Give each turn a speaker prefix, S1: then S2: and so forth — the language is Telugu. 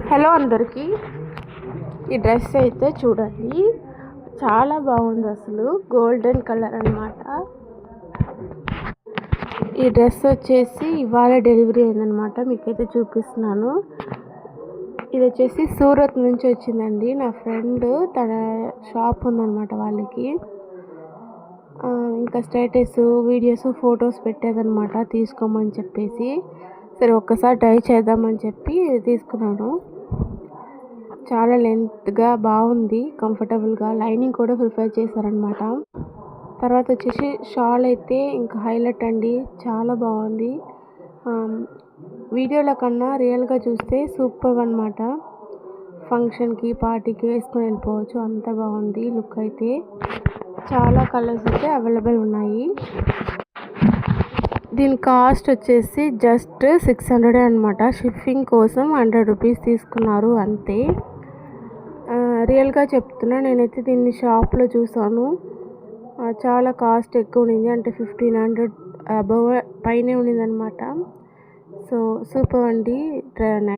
S1: హలో అందరికీ, ఈ డ్రెస్ అయితే చూడండి, చాలా బాగుంది. అసలు గోల్డెన్ కలర్ అన్నమాట. ఈ డ్రెస్ వచ్చేసి ఇవాళ డెలివరీ అయిందనమాట. మీకైతే చూపిస్తున్నాను. ఇది వచ్చేసి సూరత్ నుంచి వచ్చిందండి. నా ఫ్రెండ్ తన షాప్ ఉందన్నమాట వాళ్ళకి. ఇంకా స్టేటస్, వీడియోస్, ఫొటోస్ పెట్టేదన్నమాట తీసుకోమని చెప్పేసి. సరే ఒక్కసారి ట్రై చేద్దామని చెప్పి తీసుకున్నాను. చాలా లెంత్గా బాగుంది, కంఫర్టబుల్గా. లైనింగ్ కూడా ప్రిఫర్ చేశారనమాట. తర్వాత వచ్చేసి షాల్ అయితే ఇంకా హైలైట్ అండి, చాలా బాగుంది. వీడియోల కన్నా రియల్గా చూస్తే సూపర్ అనమాట. ఫంక్షన్కి, పార్టీకి వేసుకొని వెళ్ళిపోవచ్చు, అంత బాగుంది లుక్ అయితే. చాలా కలర్స్ అయితే అవైలబుల్ ఉన్నాయి. దీని కాస్ట్ వచ్చేసి జస్ట్ 600 అనమాట. షిప్పింగ్ కోసం 100 రూపీస్ తీసుకున్నారు అంతే. రియల్గా చెప్తున్నా, నేనైతే దీన్ని షాప్లో చూసాను. చాలా కాస్ట్ ఎక్కువ ఉండింది, అంటే 1500 అబవ్ పైనే ఉండింది అనమాట. సో సూపర్ అండి.